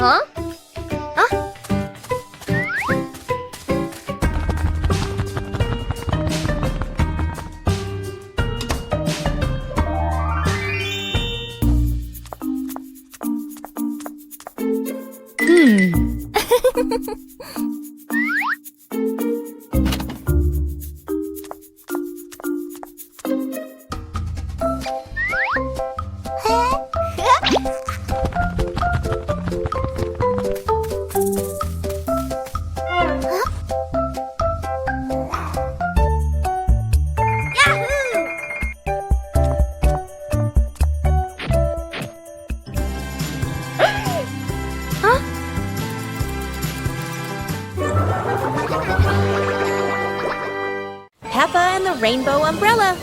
Huh? Peppa and the Rainbow Umbrella.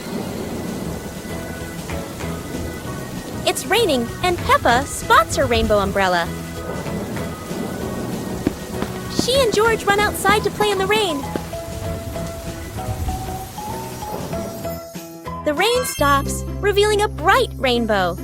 It's raining, and Peppa spots her rainbow umbrella. She and George run outside to play in the rain. The rain stops, revealing a bright rainbow.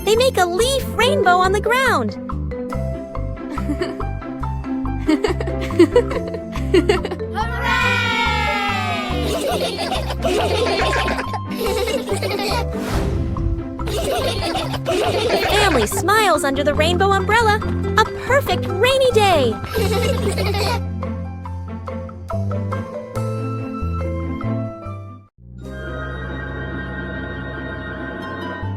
They make a leaf rainbow on the ground. The family smiles under the rainbow umbrella. A perfect rainy day.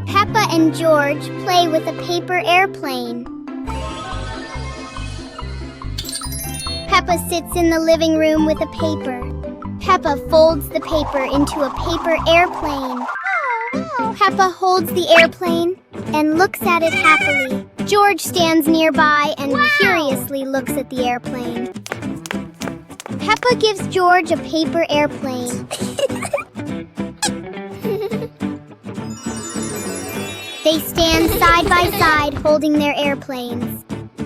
Peppa and George play with a paper airplane. Peppa sits in the living room with a paper. Peppa folds the paper into a paper airplane. Peppa holds the airplane and looks at it happily. George stands nearby and curiously looks at the airplane. Peppa gives George a paper airplane. They stand side by side holding their airplanes.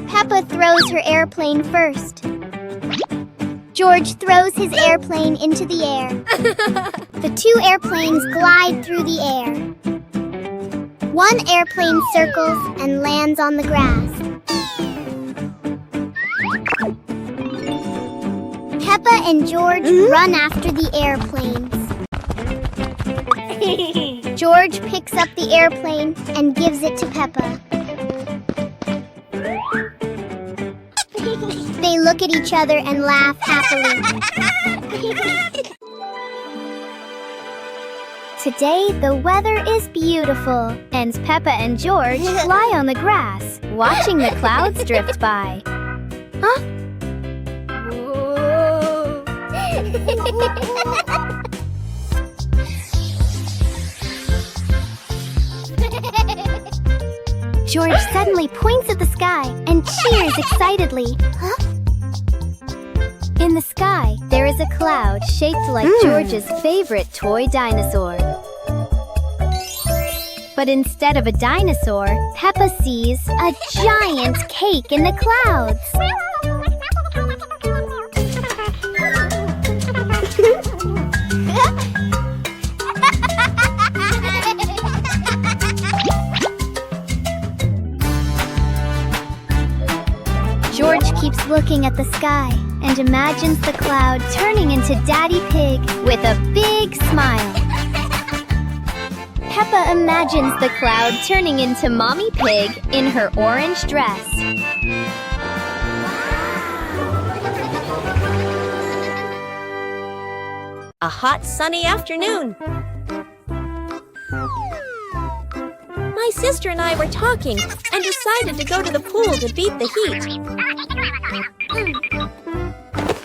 Peppa throws her airplane first. George throws his airplane into the air. The two airplanes glide through the air. One airplane circles and lands on the grass. Peppa and George run after the airplanes. George picks up the airplane and gives it to Peppa. They look at each other and laugh happily. Today, the weather is beautiful, and Peppa and George lie on the grass, watching the clouds drift by. Huh? George suddenly points at the sky and cheers excitedly. Huh? In the sky, there is a cloud shaped like George's favorite toy dinosaur. But instead of a dinosaur, Peppa sees a giant cake in the clouds. George keeps looking at the sky and imagines the cloud turning into Daddy Pig with a big smile. Peppa imagines the cloud turning into Mommy Pig in her orange dress. A hot, sunny afternoon. My sister and I were talking and decided to go to the pool to beat the heat.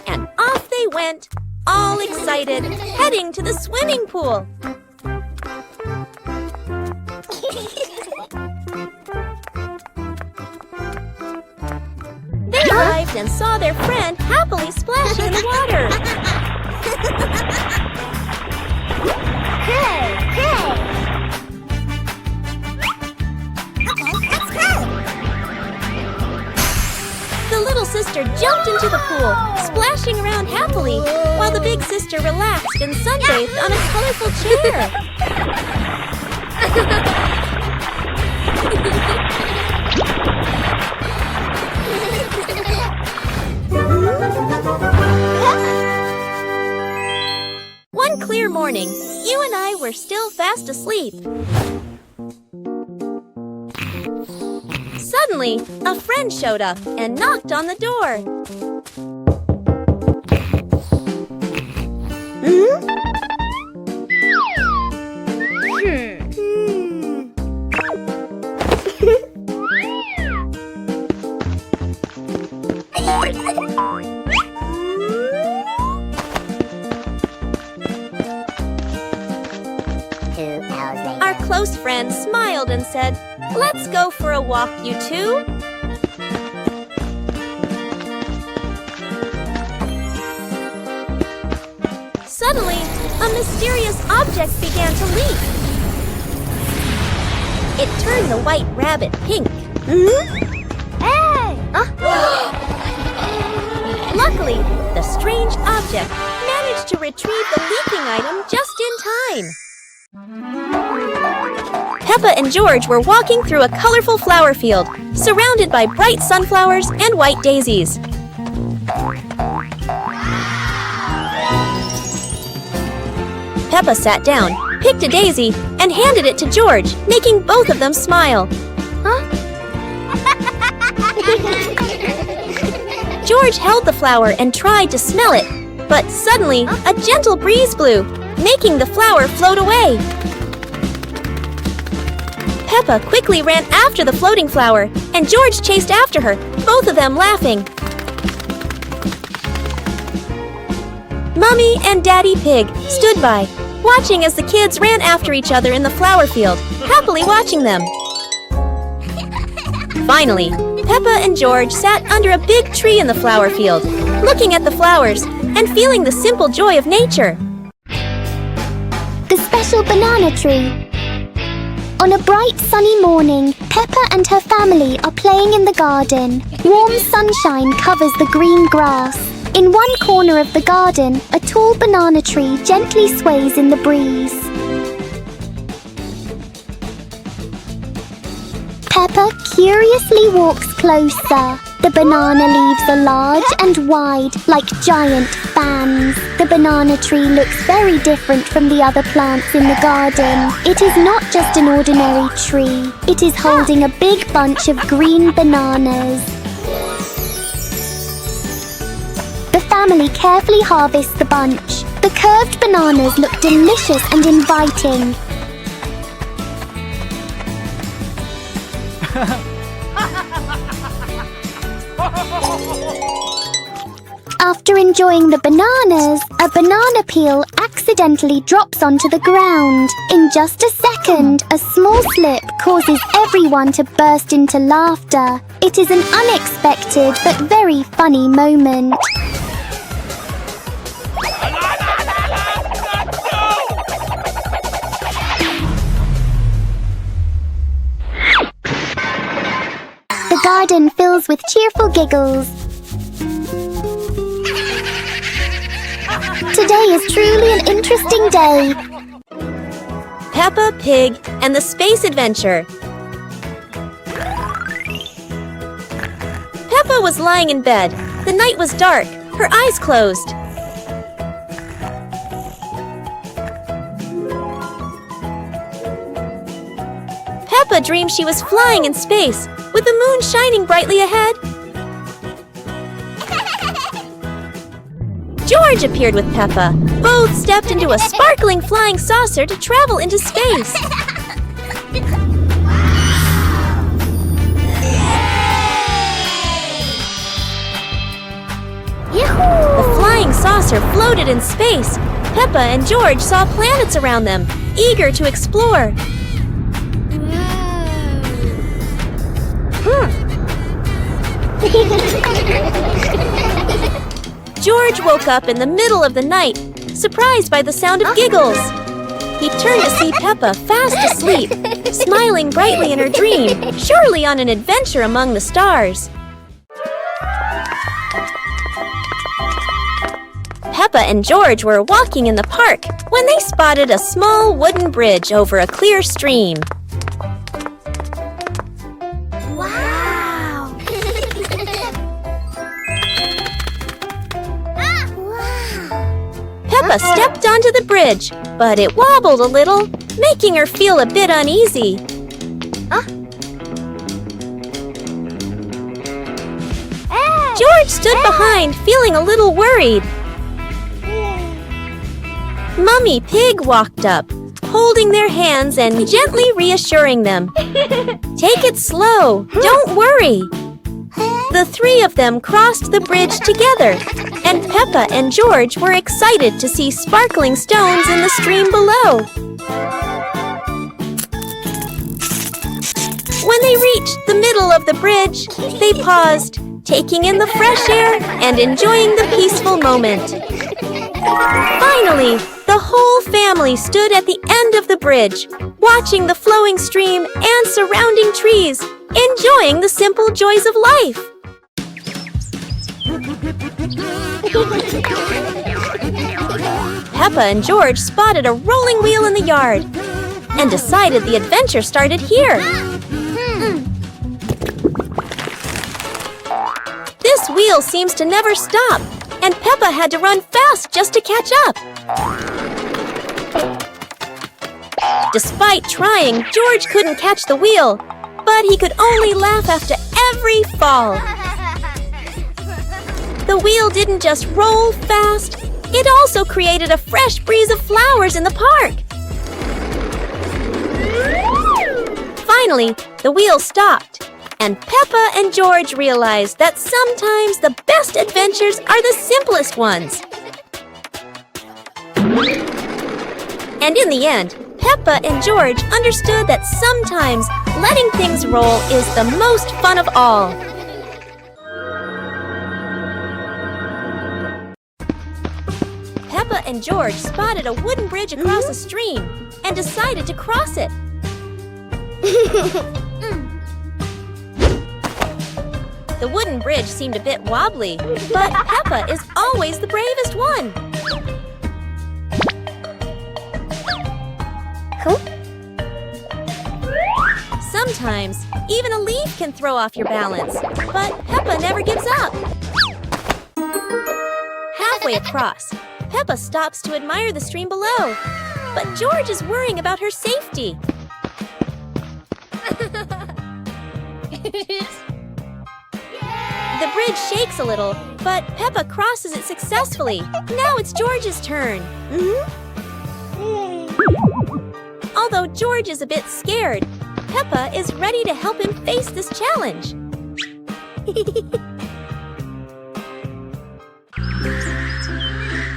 And off they went, all excited, heading to the swimming pool. They arrived and saw their friend happily splashing in the water. Hey, hey! Okay, let's go! sister jumped into the pool, splashing around happily, while the big sister relaxed and sunbathed on a colorful chair. One clear morning, you and I were still fast asleep. Suddenly, a friend showed up and knocked on the door. Our close friend smiled and said, "Let's go for a walk, you two." Suddenly, a mysterious object began to leak. It turned the white rabbit pink. Hey! Luckily, the strange object managed to retrieve the leaking item just in time. Peppa and George were walking through a colorful flower field, surrounded by bright sunflowers and white daisies. Peppa sat down, picked a daisy, and handed it to George, making both of them smile. George held the flower and tried to smell it, but suddenly a gentle breeze blew, making the flower float away. Peppa quickly ran after the floating flower, and George chased after her, both of them laughing. Mummy and Daddy Pig stood by, watching as the kids ran after each other in the flower field, happily watching them. Finally, Peppa and George sat under a big tree in the flower field, looking at the flowers and feeling the simple joy of nature. The special banana tree. On a bright sunny morning, Peppa and her family are playing in the garden. Warm sunshine covers the green grass. In one corner of the garden, a tall banana tree gently sways in the breeze. Peppa curiously walks closer. The banana leaves are large and wide, like giant fans. The banana tree looks very different from the other plants in the garden. It is not just an ordinary tree. It is holding a big bunch of green bananas. The family carefully harvests the bunch. The curved bananas look delicious and inviting. After enjoying the bananas, a banana peel accidentally drops onto the ground. In just a second, a small slip causes everyone to burst into laughter. It is an unexpected but very funny moment. The garden fills with cheerful giggles. Today is truly an interesting day. Peppa Pig and the Space Adventure. Peppa was lying in bed. The night was dark. Her eyes closed. Peppa dreamed she was flying in space, with the moon shining brightly ahead. George appeared with Peppa. Both stepped into a sparkling flying saucer to travel into space. The flying saucer floated in space. Peppa and George saw planets around them, eager to explore. George woke up in the middle of the night, surprised by the sound of giggles. He turned to see Peppa fast asleep, smiling brightly in her dream, surely on an adventure among the stars. Peppa and George were walking in the park when they spotted a small wooden bridge over a clear stream. Wow! Peppa stepped onto the bridge, but it wobbled a little, making her feel a bit uneasy. George stood behind, feeling a little worried. Mummy Pig walked up, holding their hands and gently reassuring them. Take it slow, don't worry. The three of them crossed the bridge together, and Peppa and George were excited to see sparkling stones in the stream below. When they reached the middle of the bridge, they paused, taking in the fresh air and enjoying the peaceful moment. Finally, the whole family stood at the end of the bridge, watching the flowing stream and surrounding trees, enjoying the simple joys of life. Peppa and George spotted a rolling wheel in the yard and decided the adventure started here. This wheel seems to never stop, and Peppa had to run fast just to catch up. Despite trying, George couldn't catch the wheel, but he could only laugh after every fall. The wheel didn't just roll fast, it also created a fresh breeze of flowers in the park. Finally, the wheel stopped, and Peppa and George realized that sometimes the best adventures are the simplest ones. And in the end, Peppa and George understood that sometimes letting things roll is the most fun of all. Peppa and George spotted a wooden bridge across a stream and decided to cross it. The wooden bridge seemed a bit wobbly, but Peppa is always the bravest one. Sometimes, even a leaf can throw off your balance, but Peppa never gives up. Halfway across, Peppa stops to admire the stream below, but George is worrying about her safety. The bridge shakes a little, but Peppa crosses it successfully. Now it's George's turn. Although George is a bit scared, Peppa is ready to help him face this challenge.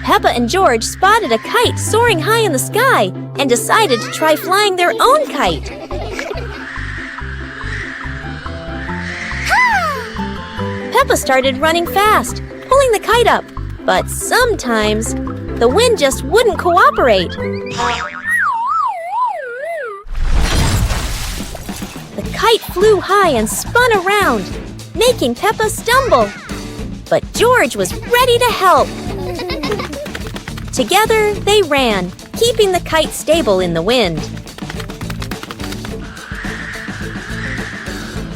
Peppa and George spotted a kite soaring high in the sky and decided to try flying their own kite. Peppa started running fast, pulling the kite up, but sometimes the wind just wouldn't cooperate. The kite flew high and spun around, making Peppa stumble. But George was ready to help. Together, they ran, keeping the kite stable in the wind.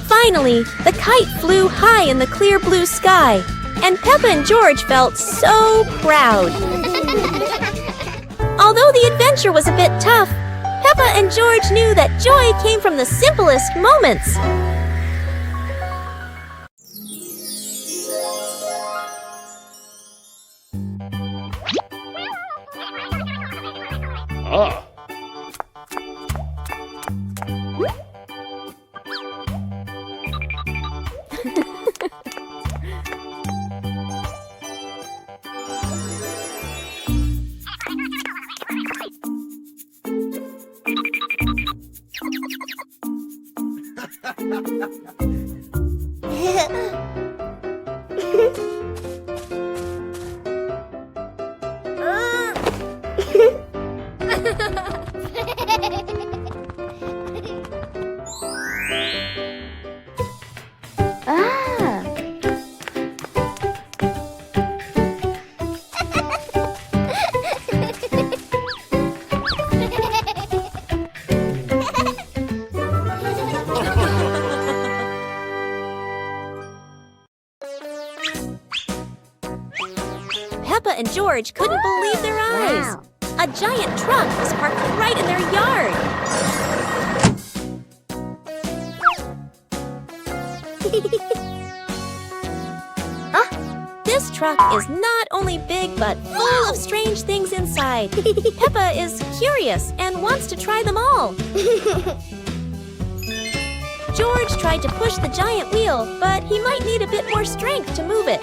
Finally, the kite flew high in the clear blue sky, and Peppa and George felt so proud. Although the adventure was a bit tough, Peppa and George knew that joy came from the simplest moments. George couldn't believe their eyes. A giant truck was parked right in their yard. This truck is not only big, but full of strange things inside. Peppa is curious and wants to try them all. George tried to push the giant wheel, but he might need a bit more strength to move it.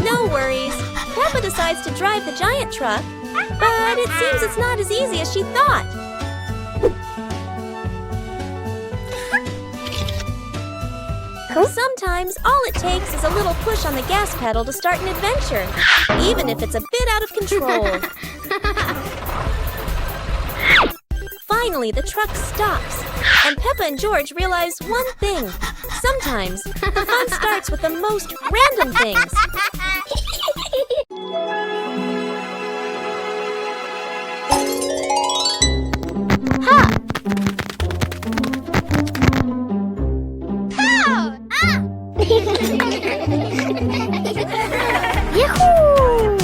No worries. Peppa decides to drive the giant truck, but it seems it's not as easy as she thought. Sometimes all it takes is a little push on the gas pedal to start an adventure, even if it's a bit out of control. Finally, the truck stops, and Peppa and George realize one thing. Sometimes the fun starts with the most random things. Yahoo!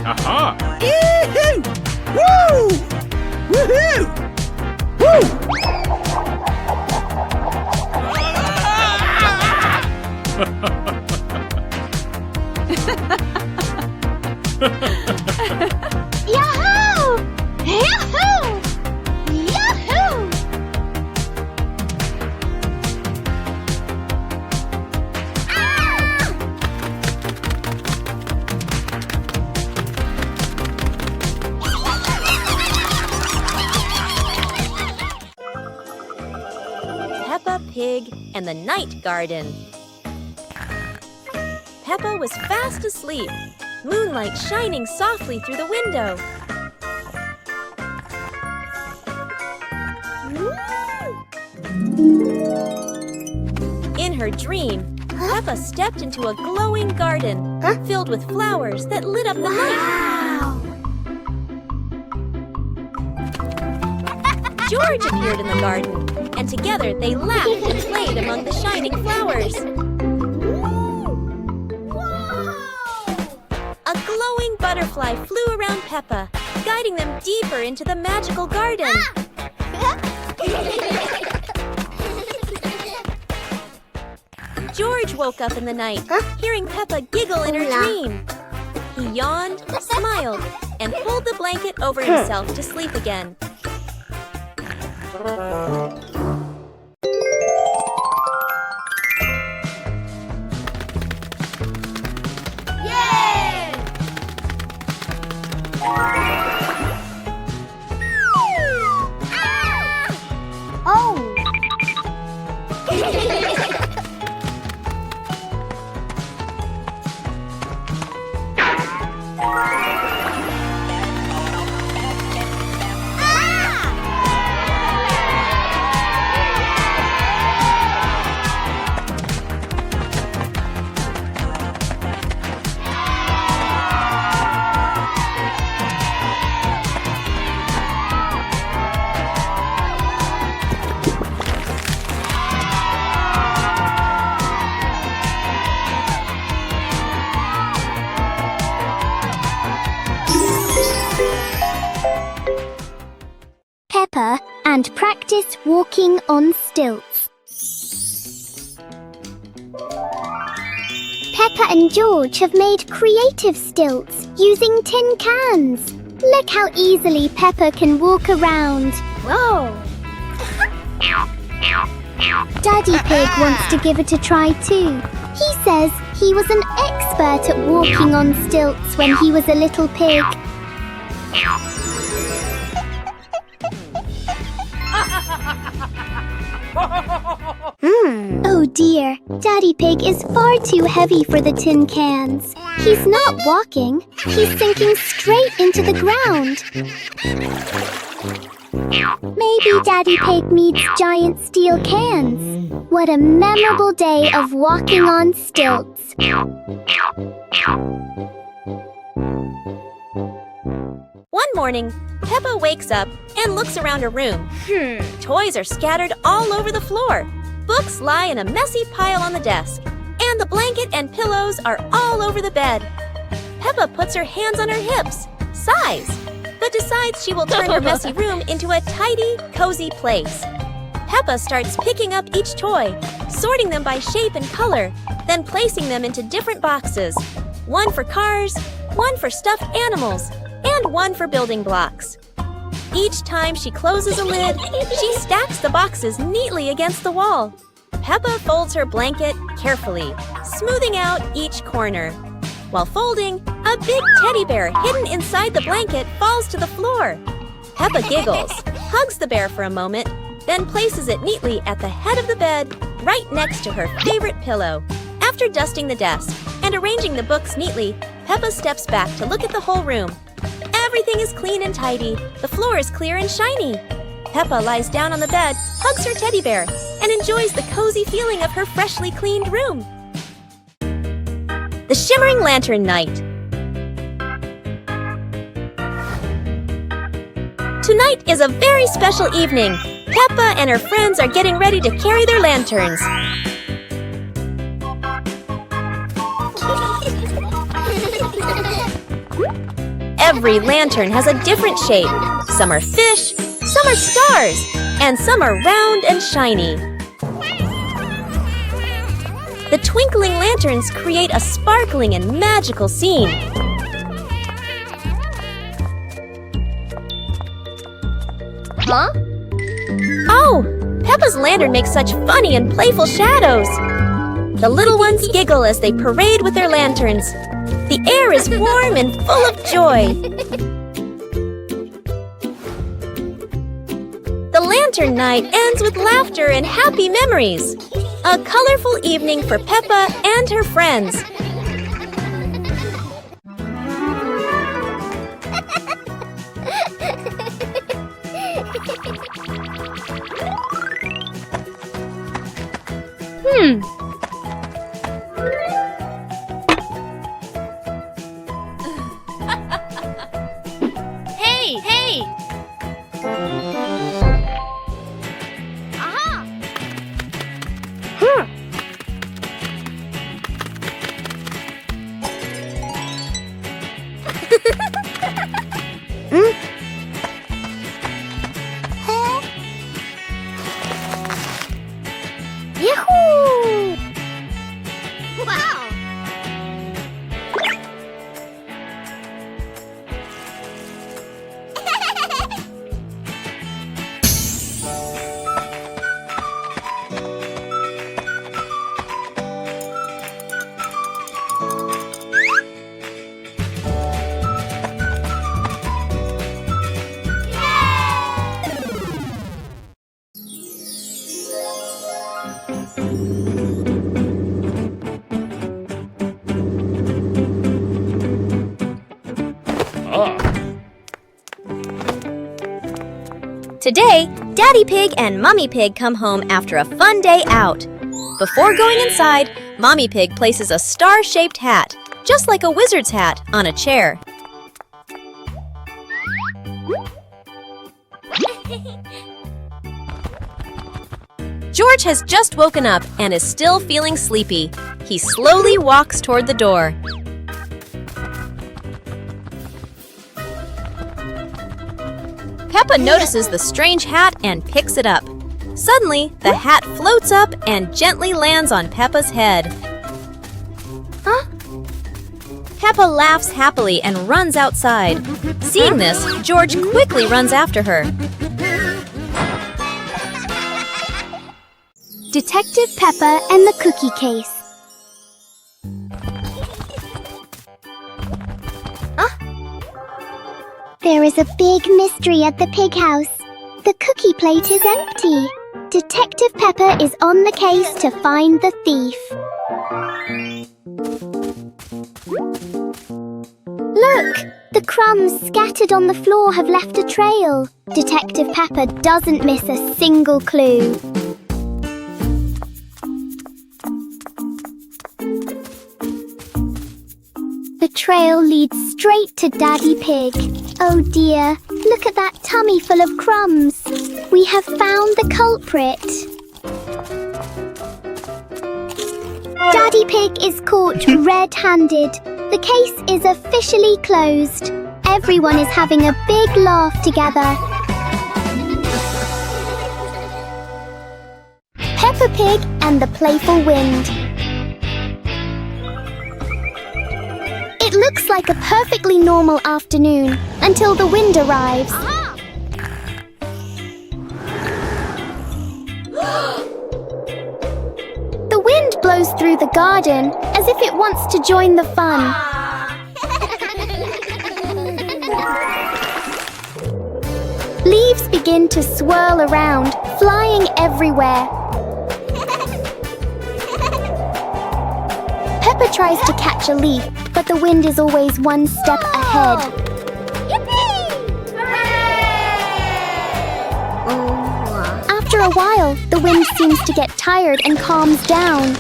Aha! Yee-hoo! Woo! Woohoo! Yahoo! Yahoo! Yahoo! Peppa Pig and the Night Garden. Peppa was fast asleep, moonlight shining softly through the window. In her dream, Peppa stepped into a glowing garden filled with flowers that lit up the night. George appeared in the garden, and together they laughed and played among the shining flowers. A glowing butterfly flew around Peppa, guiding them deeper into the magical garden. George woke up in the night, hearing Peppa giggle in her dream. He yawned, smiled, and pulled the blanket over himself to sleep again. Peppa and practice walking on stilts. Peppa and George have made creative stilts using tin cans. Look how easily Peppa can walk around. Whoa! Daddy Pig wants to give it a try too. He says he was an expert at walking on stilts when he was a little pig. Oh dear, Daddy Pig is far too heavy for the tin cans. He's not walking, he's sinking straight into the ground. Maybe Daddy Pig needs giant steel cans. What a memorable day of walking on stilts. One morning, Peppa wakes up and looks around her room. Toys are scattered all over the floor. Books lie in a messy pile on the desk. And the blanket and pillows are all over the bed. Peppa puts her hands on her hips, sighs, but decides she will turn her messy room into a tidy, cozy place. Peppa starts picking up each toy, sorting them by shape and color, then placing them into different boxes. One for cars, one for stuffed animals, and one for building blocks. Each time she closes a lid, she stacks the boxes neatly against the wall. Peppa folds her blanket carefully, smoothing out each corner. While folding, a big teddy bear hidden inside the blanket falls to the floor. Peppa giggles, hugs the bear for a moment, then places it neatly at the head of the bed, right next to her favorite pillow. After dusting the desk and arranging the books neatly, Peppa steps back to look at the whole room. Everything is clean and tidy. The floor is clear and shiny. Peppa lies down on the bed, hugs her teddy bear, and enjoys the cozy feeling of her freshly cleaned room. The Shimmering Lantern Night. Tonight is a very special evening. Peppa and her friends are getting ready to carry their lanterns. Every lantern has a different shape. Some are fish, some are stars, and some are round and shiny. The twinkling lanterns create a sparkling and magical scene. Huh? Oh! Peppa's lantern makes such funny and playful shadows. The little ones giggle as they parade with their lanterns. The air is warm and full of joy. The lantern night ends with laughter and happy memories. A colorful evening for Peppa and her friends. Hey! Aha! Yahoo! Wow! Today, Daddy Pig and Mummy Pig come home after a fun day out. Before going inside, Mommy Pig places a star-shaped hat, just like a wizard's hat, on a chair. George has just woken up and is still feeling sleepy. He slowly walks toward the door. Peppa notices the strange hat and picks it up. Suddenly, the hat floats up and gently lands on Peppa's head. Huh? Peppa laughs happily and runs outside. Seeing this, George quickly runs after her. Detective Peppa and the Cookie Case. There is a big mystery at the pig house. The cookie plate is empty. Detective Peppa is on the case to find the thief. Look! The crumbs scattered on the floor have left a trail. Detective Peppa doesn't miss a single clue. The trail leads straight to Daddy Pig. Oh dear, look at that tummy full of crumbs. We have found the culprit. Daddy Pig is caught red-handed. The case is officially closed. Everyone is having a big laugh together. Peppa Pig and the Playful Wind. It looks like a perfectly normal afternoon until the wind arrives. The wind blows through the garden as if it wants to join the fun. Leaves begin to swirl around, flying everywhere. Peppa tries to catch a leaf, but the wind is always one step ahead. After a while, the wind seems to get tired and calms down.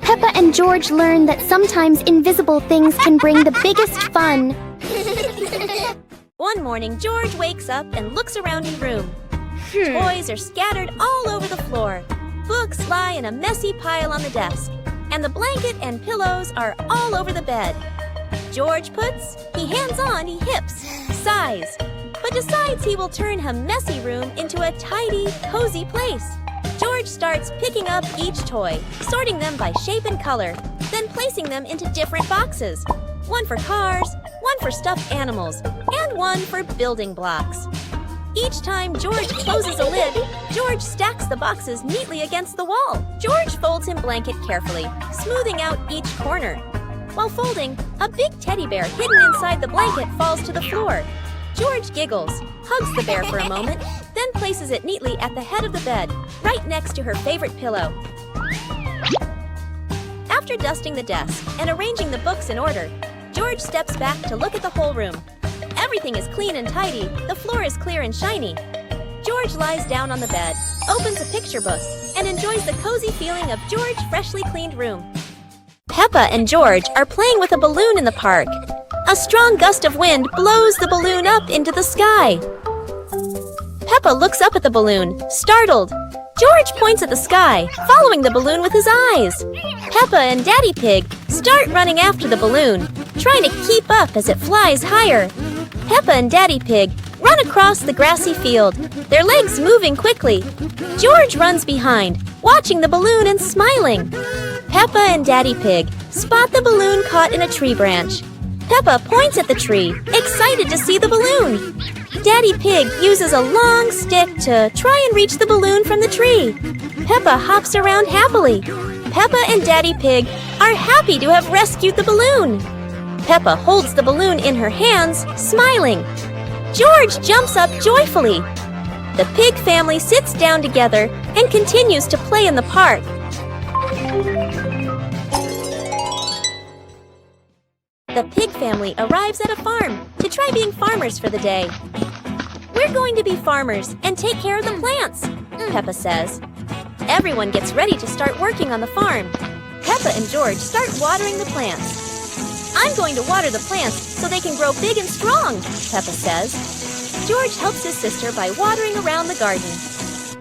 Peppa and George learn that sometimes invisible things can bring the biggest fun. One morning, George wakes up and looks around his room. Toys are scattered all over the floor. Books lie in a messy pile on the desk. And the blanket and pillows are all over the bed. George puts, he hands on, he hips, sighs, but decides he will turn a messy room into a tidy, cozy place. George starts picking up each toy, sorting them by shape and color, then placing them into different boxes. One for cars, one for stuffed animals, and one for building blocks. Each time George closes a lid, George stacks the boxes neatly against the wall. George folds his blanket carefully, smoothing out each corner. While folding, a big teddy bear hidden inside the blanket falls to the floor. George giggles, hugs the bear for a moment, then places it neatly at the head of the bed, right next to her favorite pillow. After dusting the desk and arranging the books in order, George steps back to look at the whole room. Everything is clean and tidy, the floor is clear and shiny. George lies down on the bed, opens a picture book, and enjoys the cozy feeling of George's freshly cleaned room. Peppa and George are playing with a balloon in the park. A strong gust of wind blows the balloon up into the sky. Peppa looks up at the balloon, startled. George points at the sky, following the balloon with his eyes. Peppa and Daddy Pig start running after the balloon, trying to keep up as it flies higher. Peppa and Daddy Pig run across the grassy field, their legs moving quickly. George runs behind, watching the balloon and smiling. Peppa and Daddy Pig spot the balloon caught in a tree branch. Peppa points at the tree, excited to see the balloon. Daddy Pig uses a long stick to try and reach the balloon from the tree. Peppa hops around happily. Peppa and Daddy Pig are happy to have rescued the balloon. Peppa holds the balloon in her hands, smiling. George jumps up joyfully. The pig family sits down together and continues to play in the park. The pig family arrives at a farm to try being farmers for the day. We're going to be farmers and take care of the plants, Peppa says. Everyone gets ready to start working on the farm. Peppa and George start watering the plants. I'm going to water the plants so they can grow big and strong, Peppa says. George helps his sister by watering around the garden.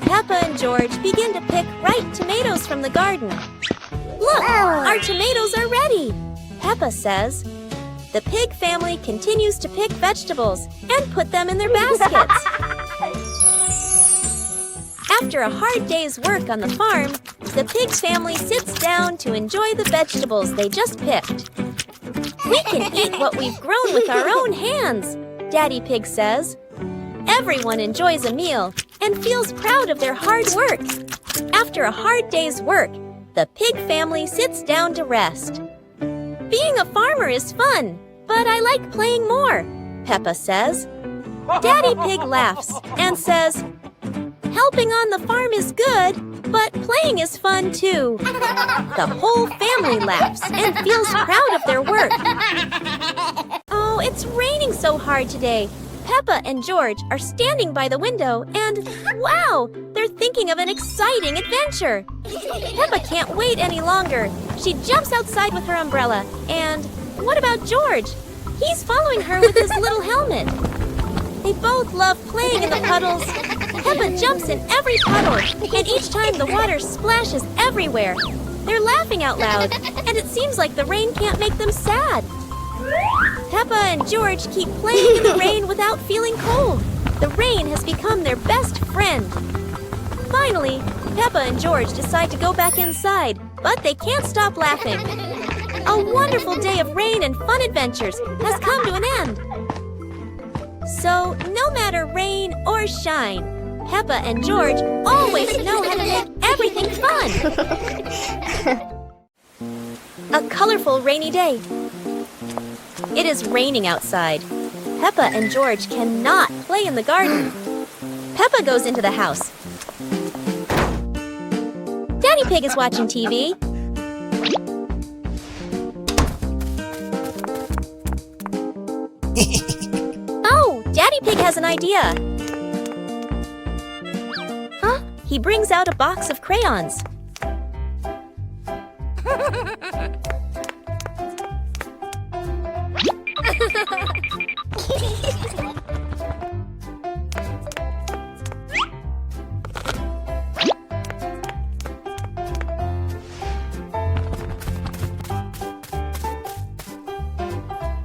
Peppa and George begin to pick ripe tomatoes from the garden. Look, our tomatoes are ready, Peppa says. The pig family continues to pick vegetables and put them in their baskets. After a hard day's work on the farm, the pig family sits down to enjoy the vegetables they just picked. We can eat what we've grown with our own hands, Daddy Pig says. Everyone enjoys a meal and feels proud of their hard work. After a hard day's work, the pig family sits down to rest. Being a farmer is fun, but I like playing more, Peppa says. Daddy Pig laughs and says, helping on the farm is good, but playing is fun too. The whole family laughs and feels proud of their work. Oh, it's raining so hard today. Peppa and George are standing by the window and, wow, they're thinking of an exciting adventure. Peppa can't wait any longer. She jumps outside with her umbrella. And what about George? He's following her with his little helmet. They both love playing in the puddles. Peppa jumps in every puddle, and each time the water splashes everywhere. They're laughing out loud, and it seems like the rain can't make them sad. Peppa and George keep playing in the rain without feeling cold. The rain has become their best friend. Finally, Peppa and George decide to go back inside, but they can't stop laughing. A wonderful day of rain and fun adventures has come to an end. So, no matter rain or shine, Peppa and George always know how to make everything fun. A colorful rainy day. It is raining outside. Peppa and George cannot play in the garden. Peppa goes into the house. Daddy Pig is watching TV. Oh, Daddy Pig has an idea. Huh? He brings out a box of crayons.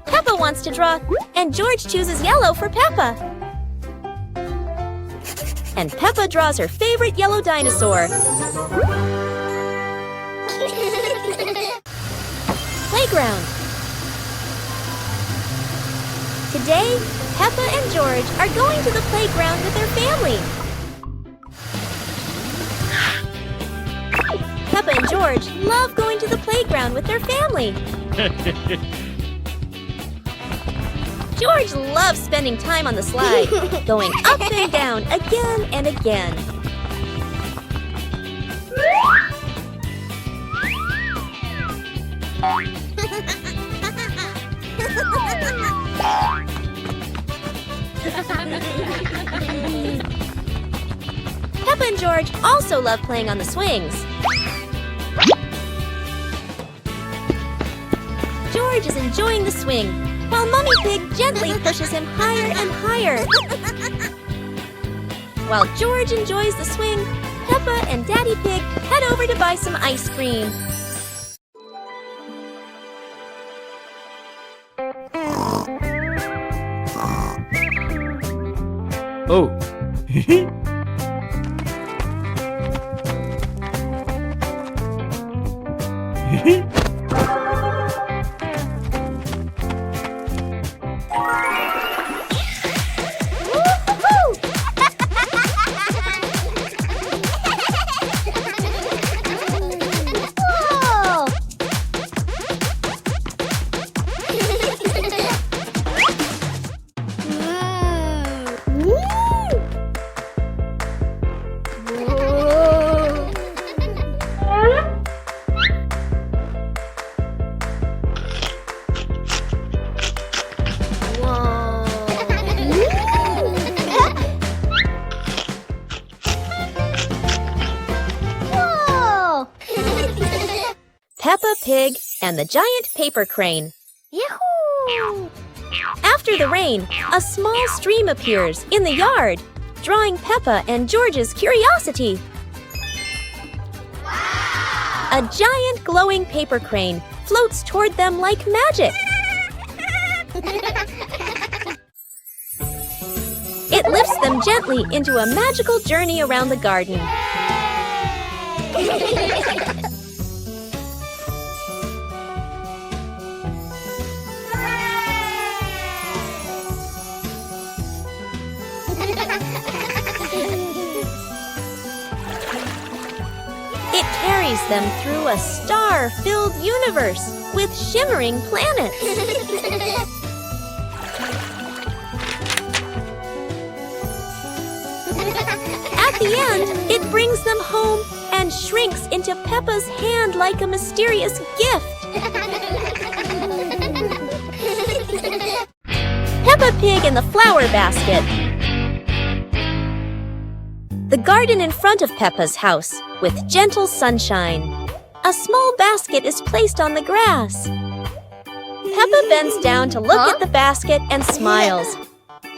Peppa wants to draw, and George chooses yellow for Peppa. And Peppa draws her favorite yellow dinosaur. Playground. Today, Peppa and George are going to the playground with their family. Peppa and George love going to the playground with their family. George loves spending time on the slide, going up and down again and again. Peppa and George also love playing on the swings. George is enjoying the swing, while Mummy Pig gently pushes him higher and higher. While George enjoys the swing, Peppa and Daddy Pig head over to buy some ice cream. Oh. Peppa Pig and the giant paper crane. Yahoo! After the rain, a small stream appears in the yard, drawing Peppa and George's curiosity. Wow! A giant glowing paper crane floats toward them like magic. It lifts them gently into a magical journey around the garden. It carries them through a star-filled universe with shimmering planets. At the end, it brings them home and shrinks into Peppa's hand like a mysterious gift. Peppa Pig in the flower basket. The garden in front of Peppa's house with gentle sunshine. A small basket is placed on the grass. Peppa bends down to look at the basket and smiles.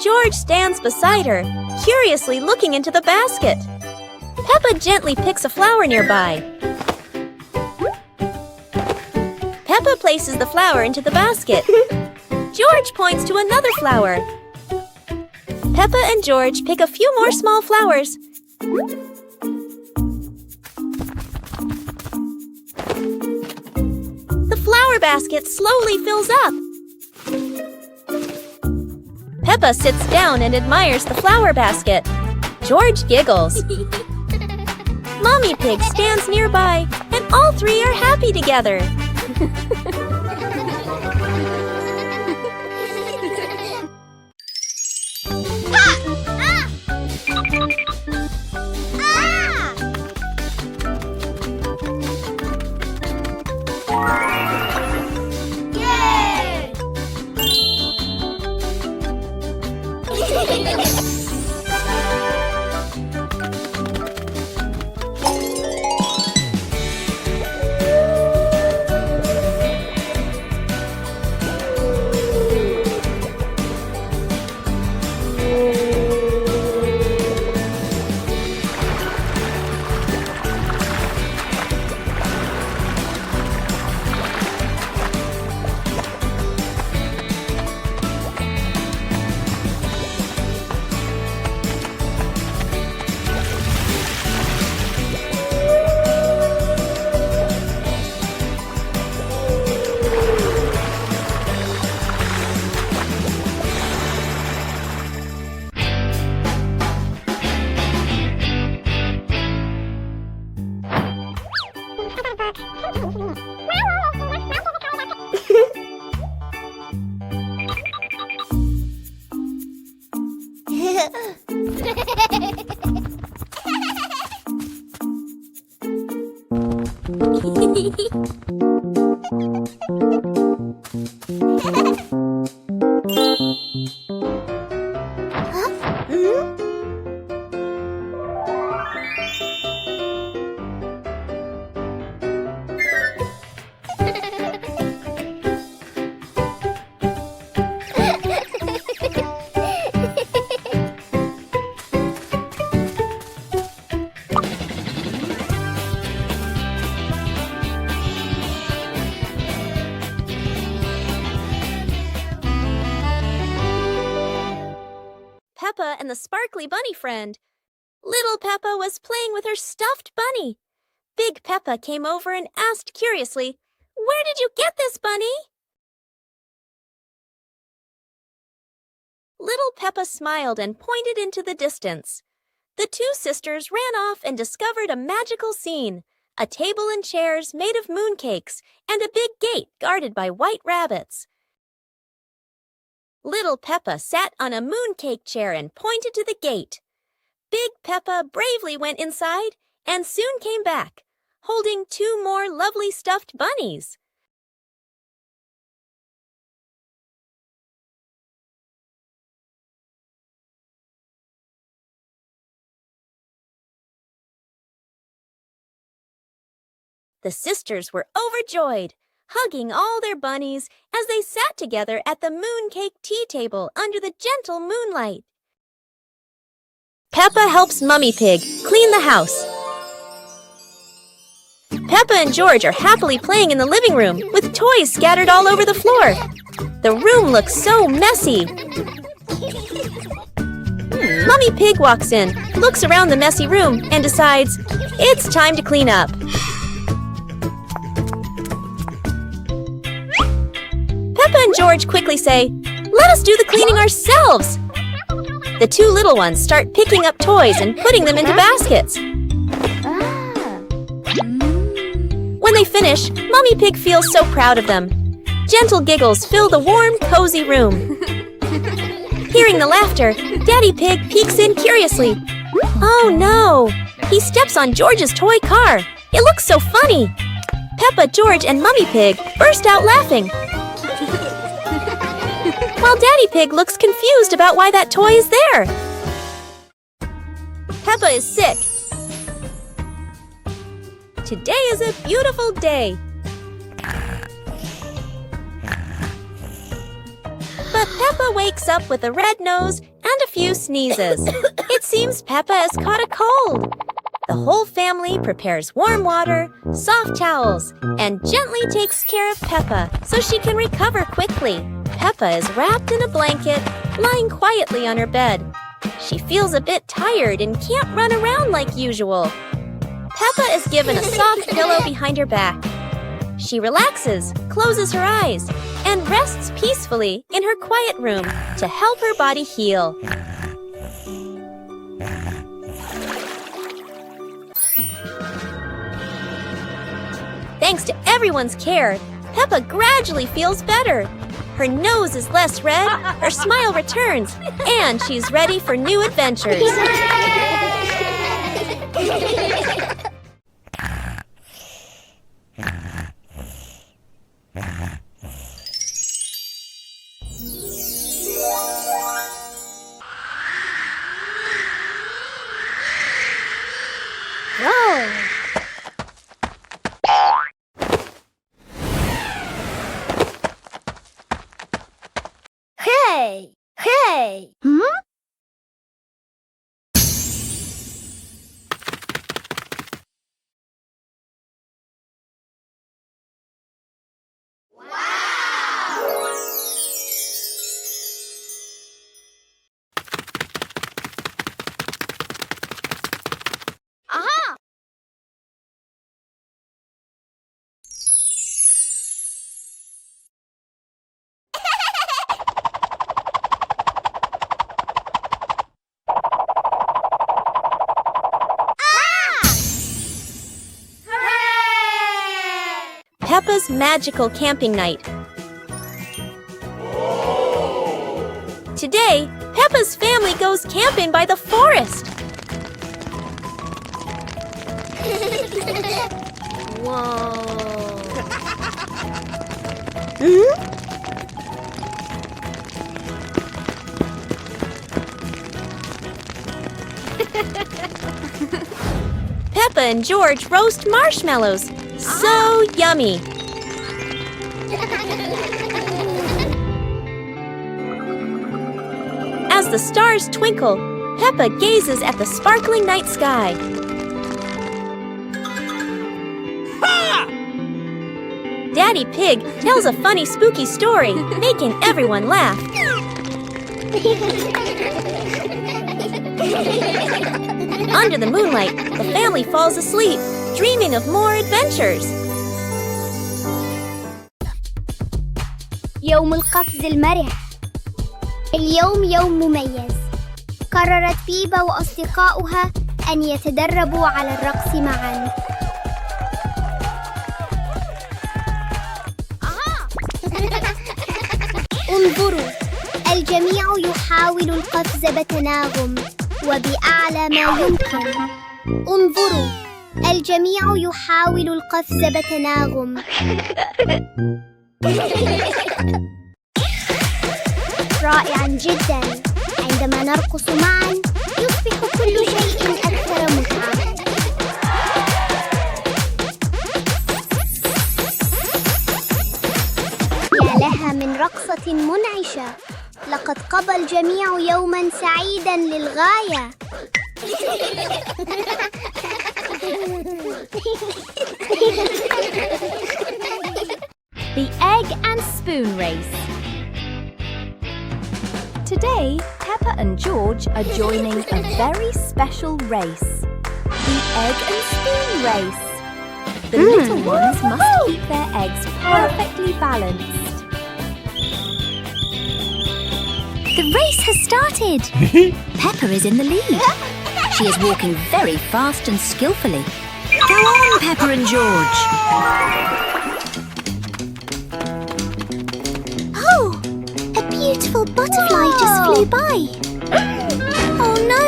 George stands beside her, curiously looking into the basket. Peppa gently picks a flower nearby. Peppa places the flower into the basket. George points to another flower. Peppa and George pick a few more small flowers. The flower basket slowly fills up. Peppa sits down and admires the flower basket. George giggles. Mommy Pig stands nearby, and all three are happy together. Peppa and the sparkly bunny friend. Little Peppa was playing with her stuffed bunny. Big Peppa came over and asked curiously, "Where did you get this, bunny?" Little Peppa smiled and pointed into the distance. The two sisters ran off and discovered a magical scene, a table and chairs made of mooncakes and a big gate guarded by white rabbits. Little Peppa sat on a mooncake chair and pointed to the gate. Big Peppa bravely went inside and soon came back, holding two more lovely stuffed bunnies. The sisters were overjoyed, hugging all their bunnies as they sat together at the mooncake tea table under the gentle moonlight. Peppa helps Mummy Pig clean the house. Peppa and George are happily playing in the living room with toys scattered all over the floor. The room looks so messy. Mummy Pig walks in, looks around the messy room, and decides it's time to clean up. Peppa and George quickly say, "Let us do the cleaning ourselves." The two little ones start picking up toys and putting them into baskets. When they finish, Mummy Pig feels so proud of them. Gentle giggles fill the warm, cozy room. Hearing the laughter, Daddy Pig peeks in curiously. Oh no! He steps on George's toy car. It looks so funny. Peppa, George, and Mummy Pig burst out laughing. While Daddy Pig looks confused about why that toy is there. Peppa is sick. Today is a beautiful day. But Peppa wakes up with a red nose and a few sneezes. It seems Peppa has caught a cold. The whole family prepares warm water, soft towels, and gently takes care of Peppa so she can recover quickly. Peppa is wrapped in a blanket, lying quietly on her bed. She feels a bit tired and can't run around like usual. Peppa is given a soft pillow behind her back. She relaxes, closes her eyes, and rests peacefully in her quiet room to help her body heal. Thanks to everyone's care, Peppa gradually feels better. Her nose is less red, her smile returns, and she's ready for new adventures. Whoa! Hey! Hey! Aha! Peppa's magical camping night. Today, Peppa's family goes camping by the forest. Whoa! Peppa and George roast marshmallows. So yummy! As the stars twinkle, Peppa gazes at the sparkling night sky. Daddy Pig tells a funny spooky story, making everyone laugh. Under the moonlight, the family falls asleep, dreaming of more adventures. يوم القفز المرح. اليوم يوم مميز. قررت بيبا وأصدقاؤها أن يتدربوا على الرقص معاً. انظروا، الجميع يحاول القفز بتناغم وبأعلى ما يمكن. انظروا، الجميع يحاول القفز بتناغم. رائعاً جداً. عندما نرقص معاً يصبح كل شيء أكثر متعة. يا لها من رقصة منعشة. لقد قضى الجميع يوماً سعيداً للغاية. The egg and spoon race. Today, Peppa and George are joining a very special race. The egg and spoon race. The little ones must keep their eggs perfectly balanced. The race has started. Peppa is in the lead. She is walking very fast and skillfully. Go on, Peppa and George. Oh, a beautiful butterfly just flew by. Oh no,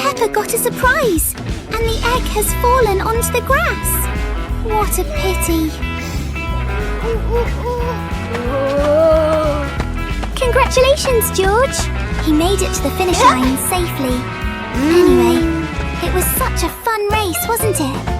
Peppa got a surprise and the egg has fallen onto the grass. What a pity. Congratulations, George. He made it to the finish line safely. Anyway, it was such a fun race, wasn't it?